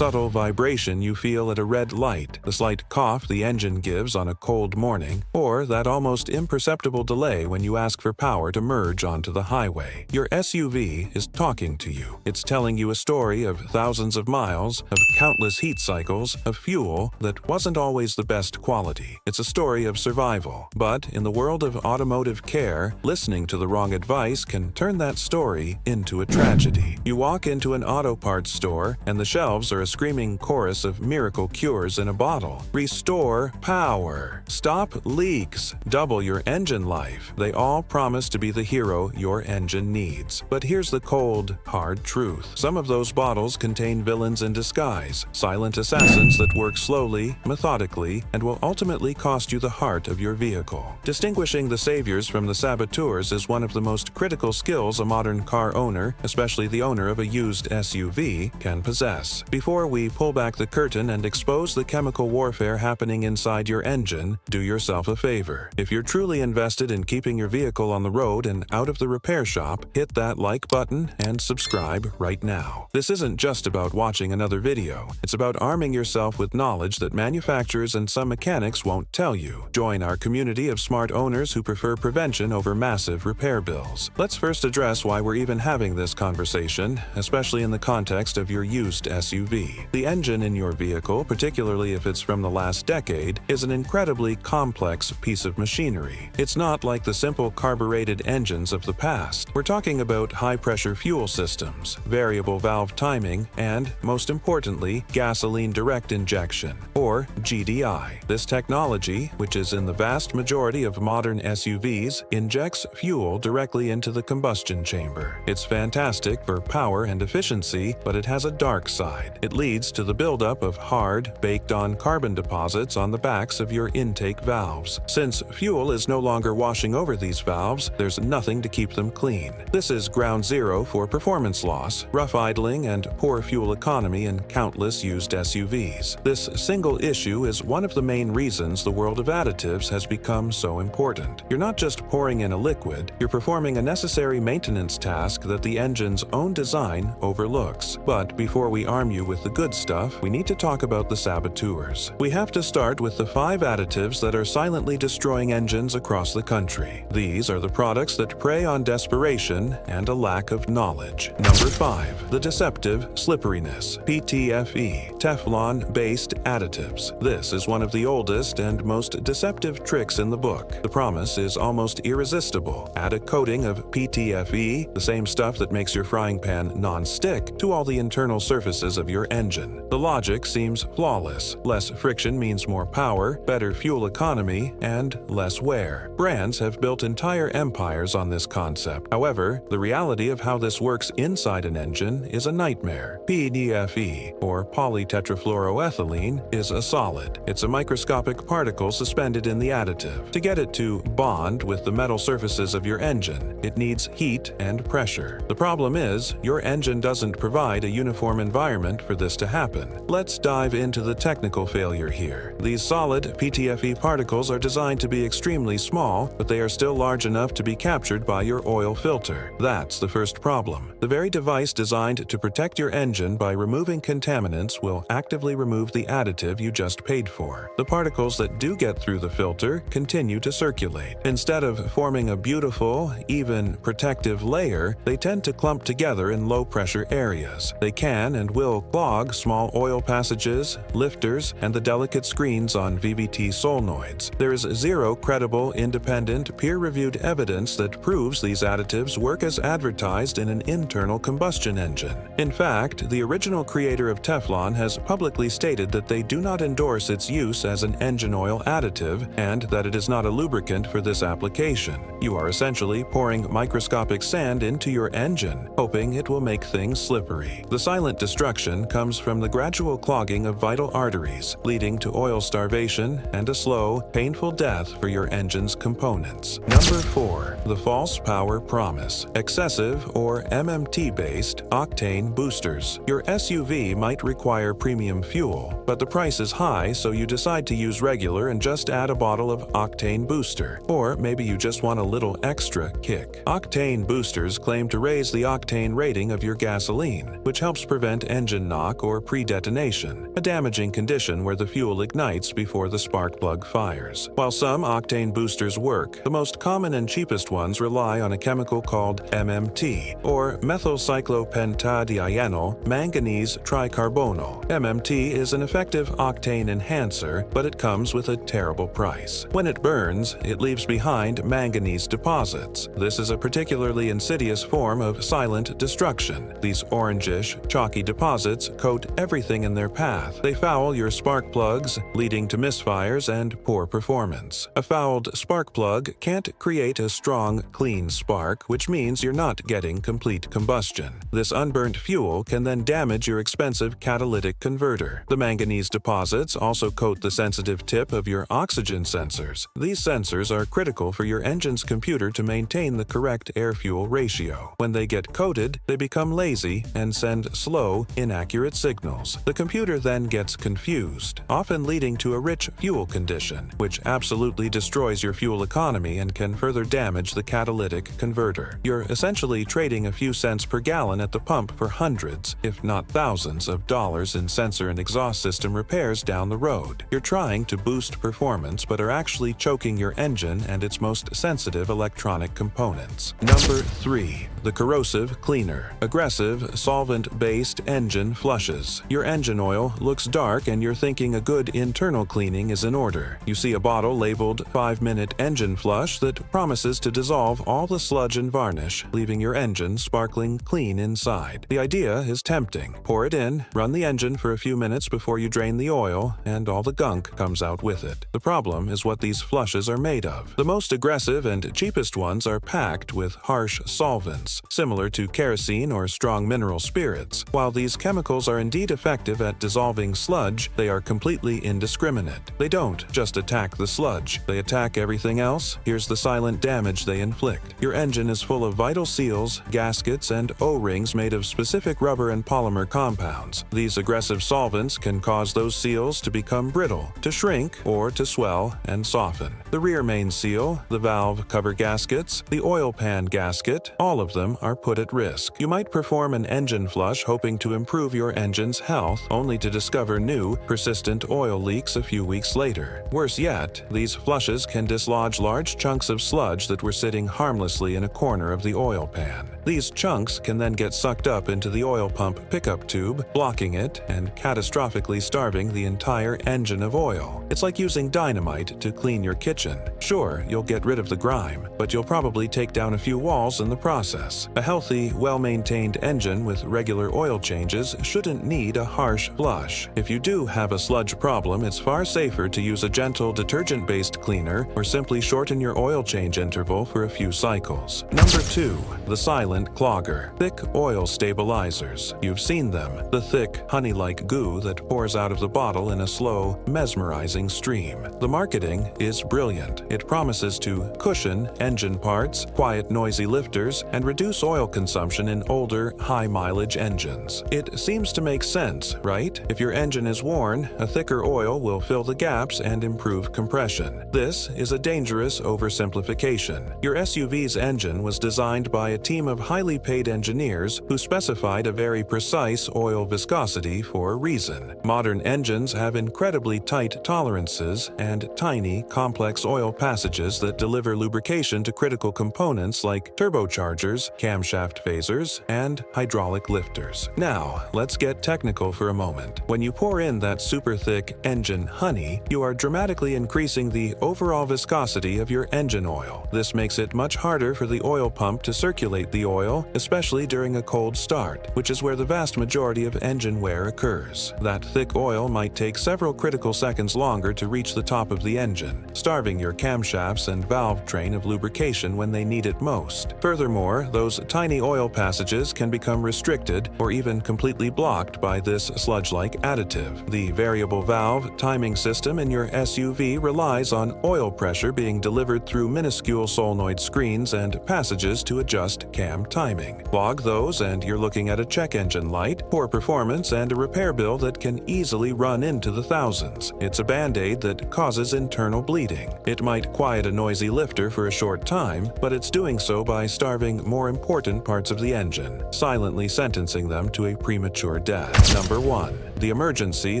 subtle vibration you feel at a red light, the slight cough the engine gives on a cold morning, or that almost imperceptible delay when you ask for power to merge onto the highway. Your SUV is talking to you. It's telling you a story of thousands of miles, of countless heat cycles, of fuel that wasn't always the best quality. It's a story of survival. But in the world of automotive care, listening to the wrong advice can turn that story into a tragedy. You walk into an auto parts store, and the shelves are a screaming chorus of miracle cures in a bottle. Restore power. Stop leaks. Double your engine life. They all promise to be the hero your engine needs. But here's the cold, hard truth. Some of those bottles contain villains in disguise, silent assassins that work slowly, methodically, and will ultimately cost you the heart of your vehicle. Distinguishing the saviors from the saboteurs is one of the most critical skills a modern car owner, especially the owner of a used SUV, can possess. Before we pull back the curtain and expose the chemical warfare happening inside your engine, do yourself a favor. If you're truly invested in keeping your vehicle on the road and out of the repair shop, hit that like button and subscribe right now. This isn't just about watching another video. It's about arming yourself with knowledge that manufacturers and some mechanics won't tell you. Join our community of smart owners who prefer prevention over massive repair bills. Let's first address why we're even having this conversation, especially in the context of your used SUV. The engine in your vehicle, particularly if it's from the last decade, is an incredibly complex piece of machinery. It's not like the simple carbureted engines of the past. We're talking about high-pressure fuel systems, variable valve timing, and, most importantly, gasoline direct injection, or GDI. This technology, which is in the vast majority of modern SUVs, injects fuel directly into the combustion chamber. It's fantastic for power and efficiency, but it has a dark side. It leads to the buildup of hard, baked-on carbon deposits on the backs of your intake valves. Since fuel is no longer washing over these valves, there's nothing to keep them clean. This is ground zero for performance loss, rough idling, and poor fuel economy in countless used SUVs. This single issue is one of the main reasons the world of additives has become so important. You're not just pouring in a liquid, you're performing a necessary maintenance task that the engine's own design overlooks. But before we arm you with the good stuff, we need to talk about the saboteurs. We have to start with the 5 additives that are silently destroying engines across the country. These are the products that prey on desperation and a lack of knowledge. Number 5. The deceptive slipperiness. PTFE, Teflon-based additives. This is one of the oldest and most deceptive tricks in the book. The promise is almost irresistible. Add a coating of PTFE, the same stuff that makes your frying pan non-stick, to all the internal surfaces of your engine. The logic seems flawless. Less friction means more power, better fuel economy, and less wear. Brands have built entire empires on this concept. However, the reality of how this works inside an engine is a nightmare. PTFE, or polytetrafluoroethylene, is a solid. It's a microscopic particle suspended in the additive. To get it to bond with the metal surfaces of your engine, it needs heat and pressure. The problem is, your engine doesn't provide a uniform environment for this to happen. Let's dive into the technical failure here. These solid PTFE particles are designed to be extremely small, but they are still large enough to be captured by your oil filter. That's the first problem. The very device designed to protect your engine by removing contaminants will actively remove the additive you just paid for. The particles that do get through the filter continue to circulate. Instead of forming a beautiful, even protective layer, they tend to clump together in low-pressure areas. They can and will clog small oil passages, lifters, and the delicate screens on VVT solenoids. There is zero credible, independent, peer-reviewed evidence that proves these additives work as advertised in an internal combustion engine. In fact, the original creator of Teflon has publicly stated that they do not endorse its use as an engine oil additive and that it is not a lubricant for this application. You are essentially pouring microscopic sand into your engine, hoping it will make things slippery. The silent destruction comes from the gradual clogging of vital arteries, leading to oil starvation and a slow, painful death for your engine's components. Number 4. The false power promise. Excessive or MMT-based octane boosters. Your SUV might require premium fuel, but the price is high, so you decide to use regular and just add a bottle of octane booster. Or maybe you just want a little extra kick. Octane boosters claim to raise the octane rating of your gasoline, which helps prevent engine knock shock or pre-detonation, a damaging condition where the fuel ignites before the spark plug fires. While some octane boosters work, the most common and cheapest ones rely on a chemical called MMT, or methylcyclopentadienyl manganese tricarbonyl. MMT is an effective octane enhancer, but it comes with a terrible price. When it burns, it leaves behind manganese deposits. This is a particularly insidious form of silent destruction. These orangish, chalky deposits coat everything in their path. They foul your spark plugs, leading to misfires and poor performance. A fouled spark plug can't create a strong, clean spark, which means you're not getting complete combustion. This unburnt fuel can then damage your expensive catalytic converter. The manganese deposits also coat the sensitive tip of your oxygen sensors. These sensors are critical for your engine's computer to maintain the correct air-fuel ratio. When they get coated, they become lazy and send slow, inaccurate signals. The computer then gets confused, often leading to a rich fuel condition, which absolutely destroys your fuel economy and can further damage the catalytic converter. You're essentially trading a few cents per gallon at the pump for hundreds, if not thousands, of dollars in sensor and exhaust system repairs down the road. You're trying to boost performance but are actually choking your engine and its most sensitive electronic components. Number 3. The corrosive cleaner. Aggressive, solvent-based engine flushes. Your engine oil looks dark and you're thinking a good internal cleaning is in order. You see a bottle labeled 5-minute engine flush that promises to dissolve all the sludge and varnish, leaving your engine sparkling clean inside. The idea is tempting. Pour it in, run the engine for a few minutes before you drain the oil, and all the gunk comes out with it. The problem is what these flushes are made of. The most aggressive and cheapest ones are packed with harsh solvents, similar to kerosene or strong mineral spirits. While these chemicals are indeed effective at dissolving sludge, they are completely indiscriminate. They don't just attack the sludge, they attack everything else. Here's the silent damage they inflict. Your engine is full of vital seals, gaskets, and O-rings made of specific rubber and polymer compounds. These aggressive solvents can cause those seals to become brittle, to shrink, or to swell and soften. The rear main seal, the valve cover gaskets, the oil pan gasket, all of them are put at risk. You might perform an engine flush hoping to improve your engine's health, only to discover new, persistent oil leaks a few weeks later. Worse yet, these flushes can dislodge large chunks of sludge that were sitting harmlessly in a corner of the oil pan. These chunks can then get sucked up into the oil pump pickup tube, blocking it and catastrophically starving the entire engine of oil. It's like using dynamite to clean your kitchen. Sure, you'll get rid of the grime, but you'll probably take down a few walls in the process. A healthy, well-maintained engine with regular oil changes shouldn't need a harsh flush. If you do have a sludge problem, it's far safer to use a gentle detergent-based cleaner or simply shorten your oil change interval for a few cycles. Number 2. The silent clogger. Thick oil stabilizers. You've seen them, the thick, honey-like goo that pours out of the bottle in a slow, mesmerizing stream. The marketing is brilliant. It promises to cushion engine parts, quiet noisy lifters, and reduce oil consumption in older, high-mileage engines. It seems to make sense, right? If your engine is worn, a thicker oil will fill the gaps and improve compression. This is a dangerous oversimplification. Your SUV's engine was designed by a team of highly paid engineers who specified a very precise oil viscosity for a reason. Modern engines have incredibly tight tolerances and tiny, complex oil passages that deliver lubrication to critical components like turbochargers, camshaft phasers, and hydraulic lifters. Now, let's get technical for a moment. When you pour in that super thick engine honey, you are dramatically increasing the overall viscosity of your engine oil. This makes it much harder for the oil pump to circulate the oil, especially during a cold start, which is where the vast majority of engine wear occurs. That thick oil might take several critical seconds longer to reach the top of the engine, starving your camshafts and valve train of lubrication when they need it most. Furthermore, those tiny oil passages can become restricted or even completely blocked by this sludge-like additive. The variable valve timing system in your SUV relies on oil pressure being delivered through minuscule solenoid screens and passages to adjust cam timing. Clog those and you're looking at a check engine light, poor performance, and a repair bill that can easily run into the thousands. It's a band-aid that causes internal bleeding. It might quiet a noisy lifter for a short time, but it's doing so by starving more more important parts of the engine, silently sentencing them to a premature death. Number 1. The emergency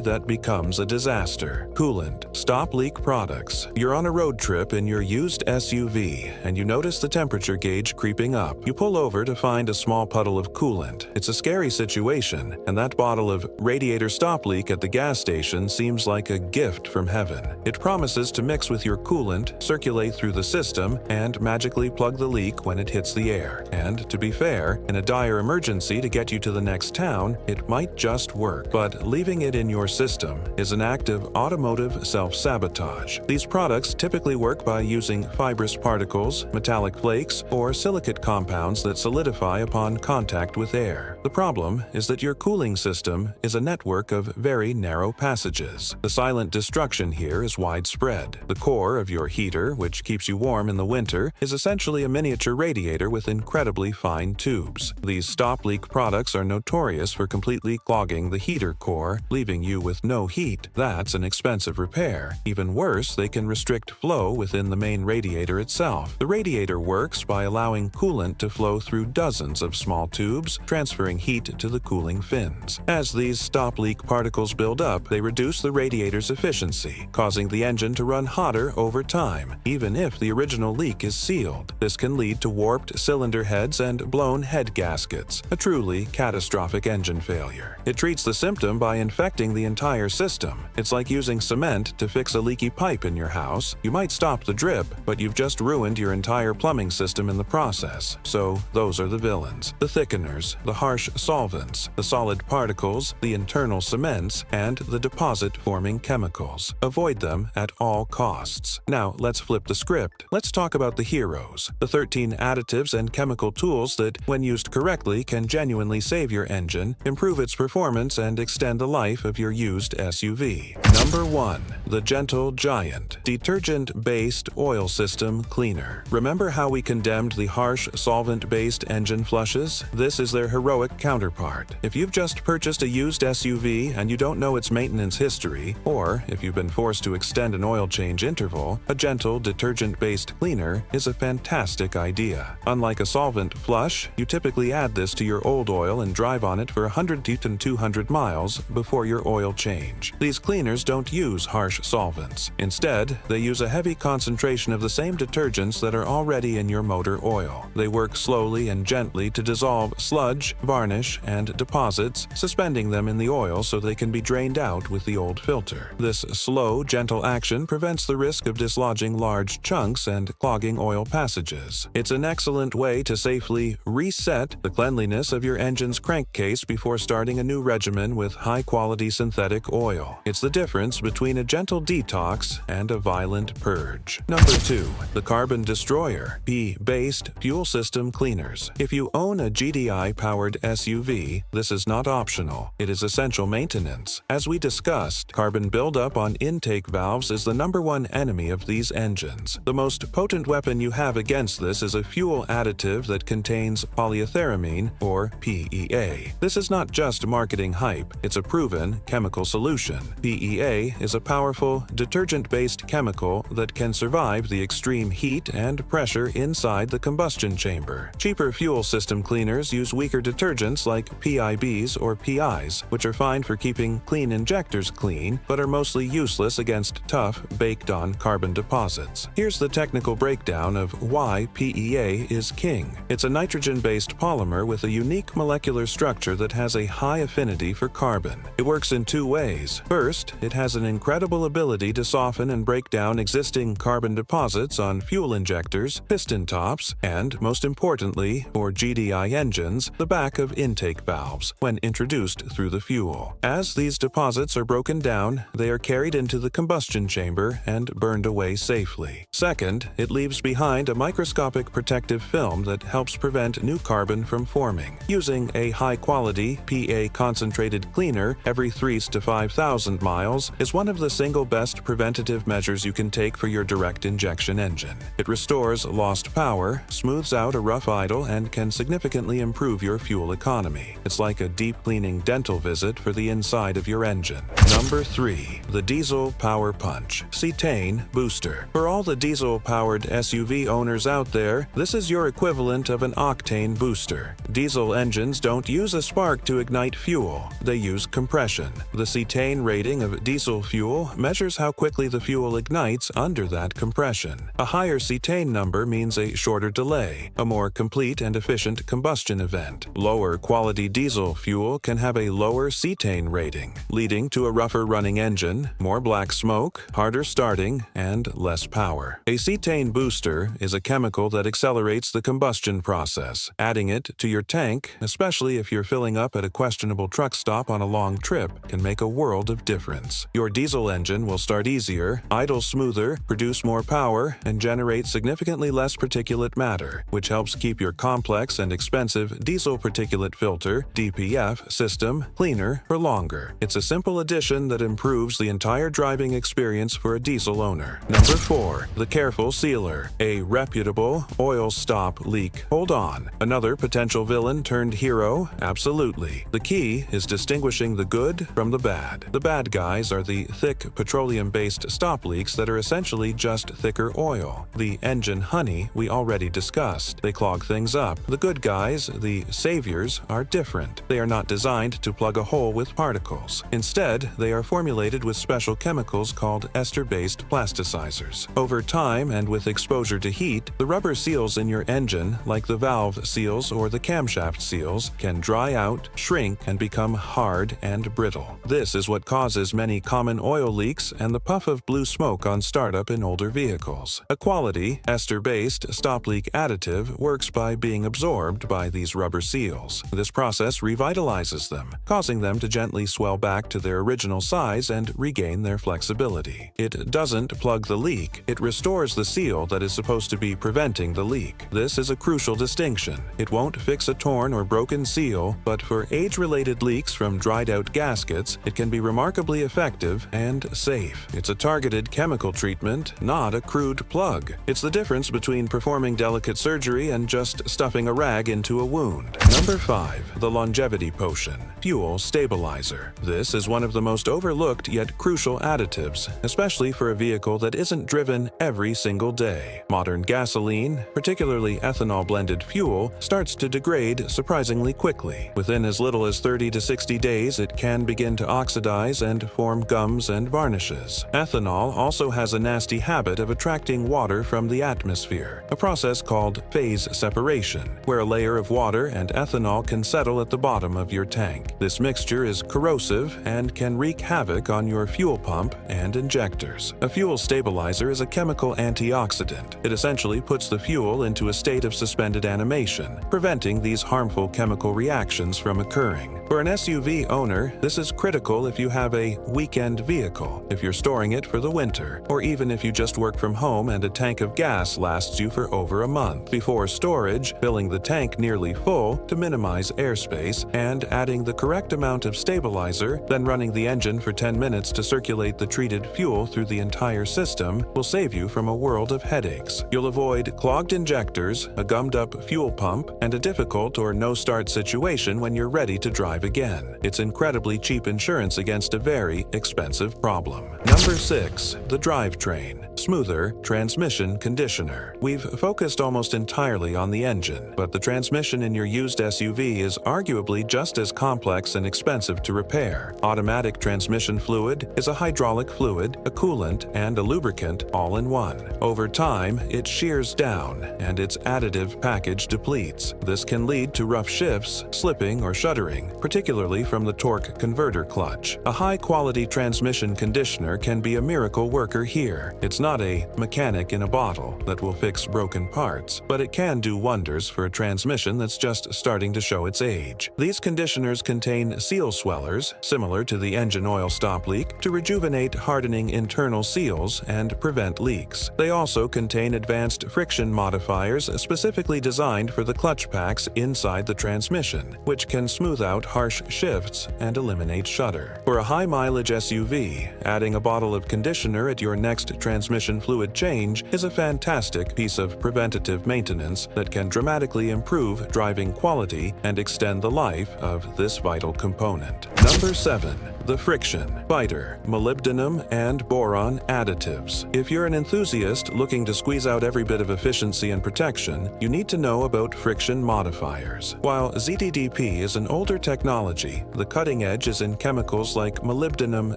that becomes a disaster. Coolant. Stop leak products. You're on a road trip in your used SUV, and you notice the temperature gauge creeping up. You pull over to find a small puddle of coolant. It's a scary situation, and that bottle of radiator stop leak at the gas station seems like a gift from heaven. It promises to mix with your coolant, circulate through the system, and magically plug the leak when it hits the air. And to be fair, in a dire emergency to get you to the next town, it might just work. But leaving it in your system is an act of automotive self-sabotage. These products typically work by using fibrous particles, metallic flakes, or silicate compounds that solidify upon contact with air. The problem is that your cooling system is a network of very narrow passages. The silent destruction here is widespread. The core of your heater, which keeps you warm in the winter, is essentially a miniature radiator with incredibly fine tubes. These stop leak products are notorious for completely clogging the heater core, leaving you with no heat. That's an expensive repair. Even worse, they can restrict flow within the main radiator itself. The radiator works by allowing coolant to flow through dozens of small tubes, transferring heat to the cooling fins. As these stop leak particles build up, they reduce the radiator's efficiency, causing the engine to run hotter over time, even if the original leak is sealed. This can lead to warped cylinder heads and blown head gaskets, a truly catastrophic engine failure. It treats the symptom by infecting the entire system. It's like using cement to fix a leaky pipe in your house. You might stop the drip, but you've just ruined your entire plumbing system in the process. So those are the villains: the thickeners, the harsh solvents, the solid particles, the internal cements, and the deposit-forming chemicals. Avoid them at all costs. Now let's flip the script. Let's talk about the heroes, the 13 additives and chemical tools that, when used correctly, can genuinely save your engine, improve its performance, and extend the life of your used SUV. Number 1. The Gentle Giant Detergent-Based Oil System Cleaner. Remember how we condemned the harsh solvent-based engine flushes? This is their heroic counterpart. If you've just purchased a used SUV and you don't know its maintenance history, or if you've been forced to extend an oil change interval, a gentle detergent-based cleaner is a fantastic idea. Unlike a solvent flush, you typically add this to your old oil and drive on it for 100 to 200 miles before your oil change. These cleaners don't use harsh solvents. Instead, they use a heavy concentration of the same detergents that are already in your motor oil. They work slowly and gently to dissolve sludge, varnish, and deposits, suspending them in the oil so they can be drained out with the old filter. This slow, gentle action prevents the risk of dislodging large chunks and clogging oil passages. It's an excellent way to safely reset the cleanliness of your engine's crankcase before starting a new regimen with high-quality synthetic oil. It's the difference between a gentle detox and a violent purge. Number 2. The Carbon Destroyer P-based Fuel System Cleaners. If you own a GDI-powered SUV, this is not optional. It is essential maintenance. As we discussed, carbon buildup on intake valves is the #1 enemy of these engines. The most potent weapon you have against this is a fuel additive that contains polyethyramine, or PEA. This is not just marketing hype, it's a proven chemical solution. PEA is a powerful, detergent-based chemical that can survive the extreme heat and pressure inside the combustion chamber. Cheaper fuel system cleaners use weaker detergents like PIBs or PIs, which are fine for keeping clean injectors clean, but are mostly useless against tough, baked-on carbon deposits. Here's the technical breakdown of why PEA is king. It's a nitrogen-based polymer with a unique molecular structure that has a high affinity for carbon. It works in two ways. First, it has an incredible ability to soften and break down existing carbon deposits on fuel injectors, piston tops, and, most importantly, for GDI engines, the back of intake valves, when introduced through the fuel. As these deposits are broken down, they are carried into the combustion chamber and burned away safely. Second, it leaves behind a microscopic protective film that helps prevent new carbon from forming. Using a high-quality PA concentrated cleaner every 3,000 to 5,000 miles is one of the single best preventative measures you can take for your direct injection engine. It restores lost power, smooths out a rough idle, and can significantly improve your fuel economy. It's like a deep cleaning dental visit for the inside of your engine. Number 3. the Diesel Power Punch Cetane Booster. For all the diesel-powered SUV owners out there, this is your equivalent of an octane booster. Diesel engines don't use a spark to ignite fuel. They use compression. The cetane rating of diesel fuel measures how quickly the fuel ignites under that compression. A higher cetane number means a shorter delay, a more complete and efficient combustion event. Lower quality diesel fuel can have a lower cetane rating, leading to a rougher running engine, more black smoke, harder starting, and less power. A cetane booster is a chemical that accelerates the combustion process. Adding it to your tank, especially if you're filling up at a questionable truck stop on a long trip, can make a world of difference. Your diesel engine will start easier, idle smoother, produce more power, and generate significantly less particulate matter, which helps keep your complex and expensive diesel particulate filter (DPF) system cleaner for longer. It's a simple addition that improves the entire driving experience for a diesel owner. Number 4. The Careful Sealer, a reputable oil stop leak. Hold on. Another potential villain turned hero? Absolutely. The key is distinguishing the good from the bad. The bad guys are the thick petroleum-based stop leaks that are essentially just thicker oil. The engine honey we already discussed. They clog things up. The good guys, the saviors, are different. They are not designed to plug a hole with particles. Instead, they are formulated with special chemicals called ester-based plasticizers. Over time and with exposure to heat, the rubber seals in your engine, like the valve seals or the camshaft seals, can dry out, shrink, and become hard and brittle. This is what causes many common oil leaks and the puff of blue smoke on startup in older vehicles. A quality, ester-based stop leak additive works by being absorbed by these rubber seals. This process revitalizes them, causing them to gently swell back to their original size and regain their flexibility. It doesn't plug the leak, it restores the seal that is supposed to be preventing the leak. This is a crucial distinction. It won't fix a torn or broken seal, but for age-related leaks from dried-out gaskets, it can be remarkably effective and safe. It's a targeted chemical treatment, not a crude plug. It's the difference between performing delicate surgery and just stuffing a rag into a wound. Number 5. The Longevity Potion Fuel Stabilizer. This is one of the most overlooked yet crucial additives, especially for a vehicle that isn't driven every single day. Modern gasoline, particularly ethanol-blended fuel, starts to degrade surprisingly quickly. Within as little as 30 to 60 days, it can begin to oxidize and form gums and varnishes. Ethanol also has a nasty habit of attracting water from the atmosphere, a process called phase separation, where a layer of water and ethanol can settle at the bottom of your tank. This mixture is corrosive and can wreak havoc on your fuel pump and injectors. A fuel stabilizer is a chemical antioxidant. It essentially puts the fuel into a state of suspended animation, preventing these harmful chemical reactions from occurring. For an SUV owner, this is critical if you have a weekend vehicle, if you're storing it for the winter, or even if you just work from home and a tank of gas lasts you for over a month. Before storage, filling the tank nearly full to minimize airspace, and adding the correct amount of stabilizer, then running the engine for 10 minutes to circulate the treated fuel through the entire system will save you from a world of headaches. You'll avoid clogged injectors, a gummed-up fuel pump, and a difficult or no-start situation when you're ready to drive again. It's incredibly cheap insurance against a very expensive problem. Number 6. The Drivetrain Smoother Transmission Conditioner. We've focused almost entirely on the engine, but the transmission in your used SUV is arguably just as complex and expensive to repair. Automatic transmission fluid is a hydraulic fluid, a coolant, and a lubricant all in one. Over time, it shears down, and its additive package depletes. This can lead to rough shifts, slipping, or shuddering, particularly from the torque converter clutch. A high-quality transmission conditioner can be a miracle worker here. It's not a mechanic in a bottle that will fix broken parts, but it can do wonders for a transmission that's just starting to show its age. These conditioners contain seal swellers, similar to the engine oil stop leak, to rejuvenate hardening internal seals and prevent leaks. They also contain advanced friction modifiers specifically designed for the clutch packs inside the transmission, which can smooth out harsh shifts and eliminate shudder. For a high-mileage SUV, adding a bottle of conditioner at your next transmission fluid change is a fantastic piece of preventative maintenance that can dramatically improve driving quality and extend the life of this vital component. Number 7. The friction fighter, molybdenum and boron additives. If you're an enthusiast looking to squeeze out every bit of efficiency and protection, you need to know about friction modifiers. While ZDDP is an older technology, the cutting edge is in chemicals like molybdenum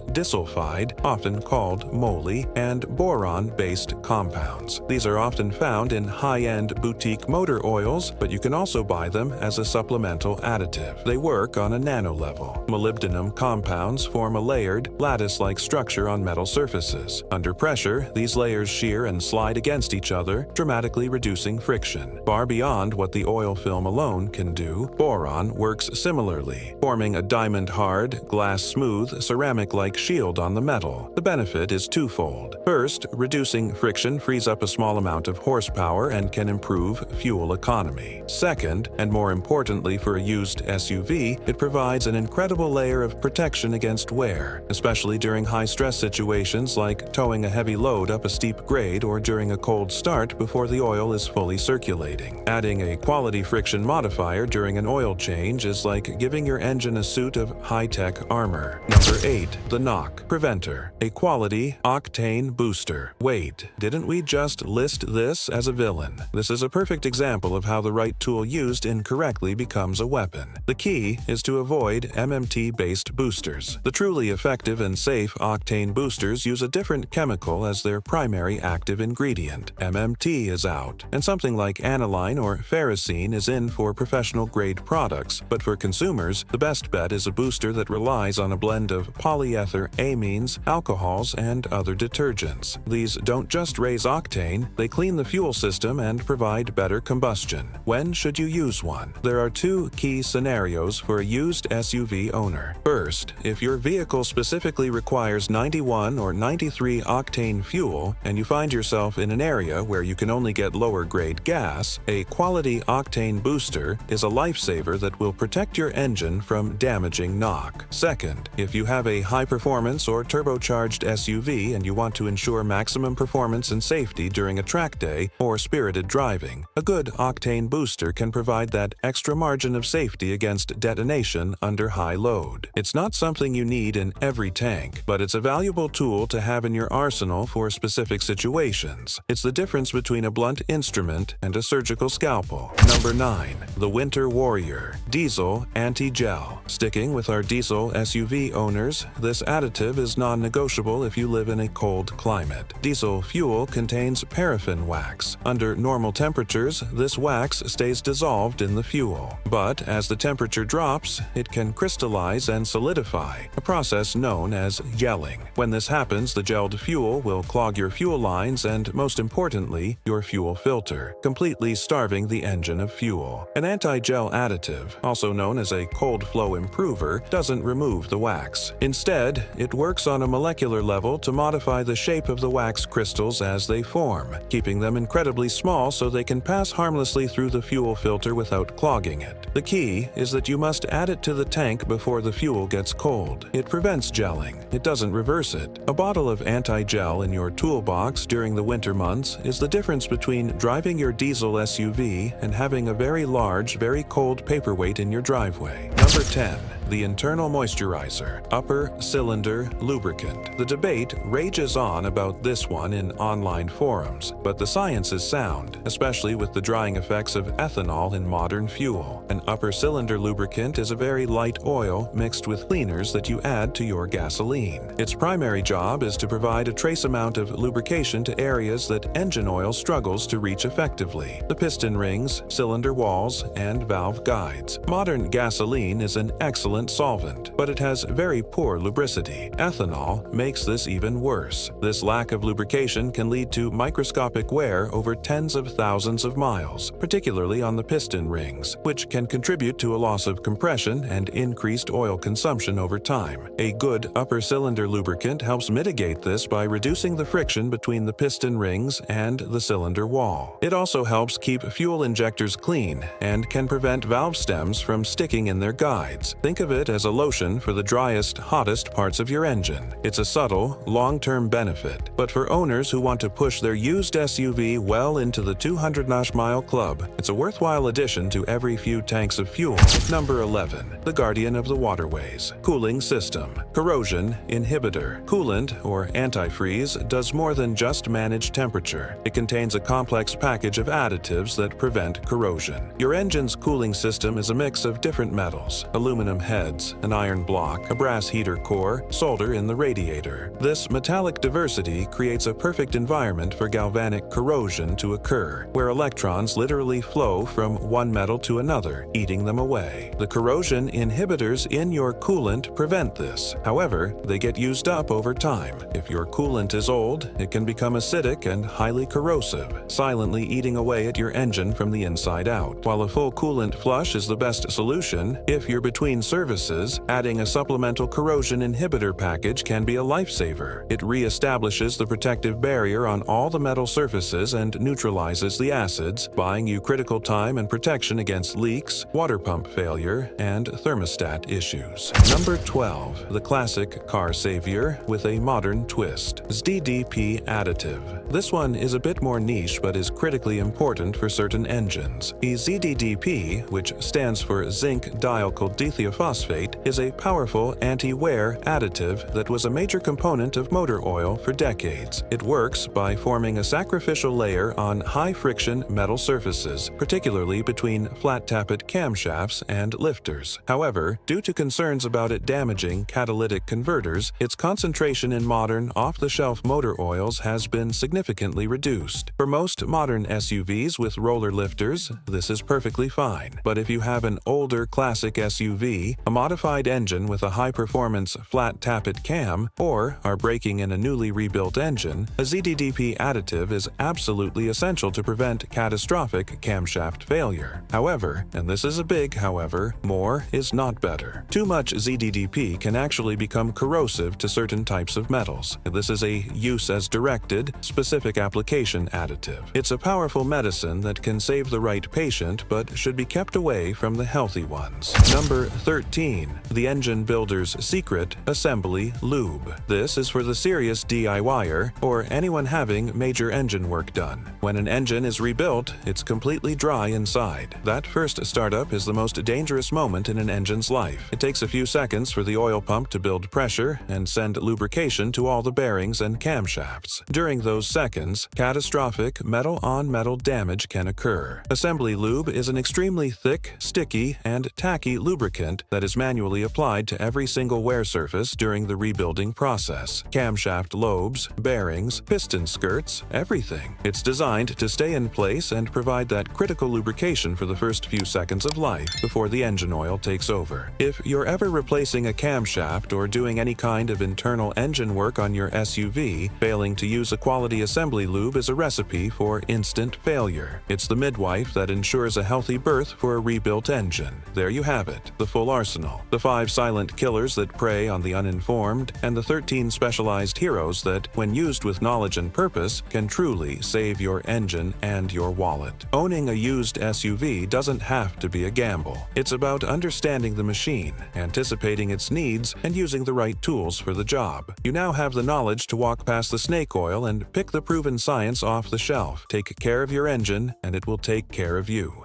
disulfide, often called moly, and boron-based compounds. These are often found in high-end boutique motor oils, but you can also buy them as a supplemental additive. They work on a nano level. Molybdenum compounds form a layered, lattice-like structure on metal surfaces. Under pressure, these layers shear and slide against each other, dramatically reducing friction. Far beyond what the oil film alone can do, boron works similarly, forming a diamond-hard, glass-smooth, ceramic-like shield on the metal. The benefit is twofold. First, reducing friction frees up a small amount of horsepower and can improve fuel economy. Second, and more importantly for a used SUV, it provides an incredible layer of protection against wear, especially during high-stress situations like towing a heavy load up a steep grade or during a cold start before the oil is fully circulating. Adding a quality friction modifier during an oil change is like giving your engine a suit of high-tech armor. Number 8. The knock preventer, a quality octane booster. Wait, didn't we just list this as a villain? This is a perfect example of how the right tool used incorrectly becomes a weapon. The key is to avoid MMT-based boosters. The truly effective and safe octane boosters use a different chemical as their primary active ingredient. MMT is out, and something like aniline or ferrocene is in for professional-grade products, but for consumers, the best bet is a booster that relies on a blend of polyethylamines, alcohols, and other detergents. These don't just raise octane, they clean the fuel system and provide better combustion. When should you use one? There are two key scenarios for a used SUV owner. First, if your vehicle specifically requires 91 or 93 octane fuel and you find yourself in an area where you can only get lower-grade gas, a quality octane booster is a lifesaver that will protect your engine from damaging knock. Second, if you have a high-performance or turbocharged SUV and you want to ensure maximum performance and safety during a track day or spirited driving, a good octane booster can provide that extra margin of safety against detonation under high load. It's not something you need in every tank, but it's a valuable tool to have in your arsenal for specific situations. It's the difference between a blunt instrument and a surgical scalpel. Number 9. The Winter Warrior Diesel Anti-Gel. Sticking with our diesel SUV owners, this additive is non-negotiable if you live in a cold climate. Diesel fuel contains paraffin wax. Under normal temperatures, this wax stays dissolved in the fuel. But as the temperature drops, it can crystallize and solidify, a process known as gelling. When this happens, the gelled fuel will clog your fuel lines and, most importantly, your fuel filter, completely starving the engine of fuel. An anti-gel additive, also known as a cold flow improver, doesn't remove the wax. Instead, it works on a molecular level to modify the shape of the wax crystals as they form, keeping them incredibly small so they can pass harmlessly through the fuel filter without clogging it. The key is that you must add it to the tank before the fuel gets cold. It prevents gelling. It doesn't reverse it. A bottle of anti-gel in your toolbox during the winter months is the difference between driving your diesel SUV and having a very large, very cold paperweight in your driveway. Number 10. The internal moisturizer, upper cylinder lubricant. The debate rages on about this one in online forums, but the science is sound, especially with the drying effects of ethanol in modern fuel. An upper cylinder lubricant is a very light oil mixed with cleaners that you add to your gasoline. Its primary job is to provide a trace amount of lubrication to areas that engine oil struggles to reach effectively: the piston rings, cylinder walls, and valve guides. Modern gasoline is an excellent solvent, but it has very poor lubricity. Ethanol makes this even worse. This lack of lubrication can lead to microscopic wear over tens of thousands of miles, particularly on the piston rings, which can contribute to a loss of compression and increased oil consumption over time. A good upper cylinder lubricant helps mitigate this by reducing the friction between the piston rings and the cylinder wall. It also helps keep fuel injectors clean and can prevent valve stems from sticking in their guides. Think of it as a lotion for the driest, hottest parts of your engine. It's a subtle, long-term benefit, but for owners who want to push their used SUV well into the 200-mile club, it's a worthwhile addition to every few tanks of fuel. Number 11. The guardian of the waterways. Cooling system. Corrosion inhibitor. Coolant, or antifreeze, does more than just manage temperature. It contains a complex package of additives that prevent corrosion. Your engine's cooling system is a mix of different metals: aluminum heads, an iron block, a brass heater core, solder in the radiator. This metallic diversity creates a perfect environment for galvanic corrosion to occur, where electrons literally flow from one metal to another, eating them away. The corrosion inhibitors in your coolant prevent this. However, they get used up over time. If your coolant is old, it can become acidic and highly corrosive, silently eating away at your engine from the inside out. While a full coolant flush is the best solution, if you're between services, adding a supplemental corrosion inhibitor package can be a lifesaver. It re-establishes the protective barrier on all the metal surfaces and neutralizes the acids, buying you critical time and protection against leaks, water pump failure, and thermostat issues. Number 12. The classic car savior with a modern twist. ZDP additive. This one is a bit more niche but is critically important for certain engines. The ZDDP, which stands for zinc dialkyl dithiophosphate, is a powerful anti-wear additive that was a major component of motor oil for decades. It works by forming a sacrificial layer on high-friction metal surfaces, particularly between flat-tappet camshafts and lifters. However, due to concerns about it damaging catalytic converters, its concentration in modern, off-the-shelf motor oils has been significantly reduced. For most modern SUVs with roller lifters, this is perfectly fine. But if you have an older classic SUV, a modified engine with a high-performance flat-tappet cam, or are braking in a newly rebuilt engine, a ZDDP additive is absolutely essential to prevent catastrophic camshaft failure. However, and this is a big however, more is not better. Too much ZDDP can actually become corrosive to certain types of metals. This is a use-as-directed, specific application additive. It's a powerful medicine that can save the right patient but should be kept away from the healthy ones. Number 13. The engine builder's secret: assembly lube. This is for the serious DIYer or anyone having major engine work done. When an engine is rebuilt, it's completely dry inside. That first startup is the most dangerous moment in an engine's life. It takes a few seconds for the oil pump to build pressure and send lubrication to all the bearings and camshafts. During those seconds, catastrophic metal-on-metal damage can occur. Assembly lube is an extremely thick, sticky, and tacky lubricant that is manually applied to every single wear surface during the rebuilding process. Camshaft lobes, bearings, piston skirts, everything. It's designed to stay in place and provide that critical lubrication for the first few seconds of life before the engine oil takes over. If you're ever replacing a camshaft or doing any kind of internal engine work on your SUV, failing to use a quality assembly lube is a recipe for instant failure. It's the midwife that ensures a healthy birth for a rebuilt engine. There you have it, the full arsenal. The 5 silent killers that prey on the uninformed, and the 13 specialized heroes that, when used with knowledge and purpose, can truly save your engine and your wallet. Owning a used SUV doesn't have to be a gamble. It's about understanding the machine, anticipating its needs, and using the right tools for the job. You now have the knowledge to walk past the snake oil and pick the proven science off the shelf. Take care of your engine, and it will take care of you.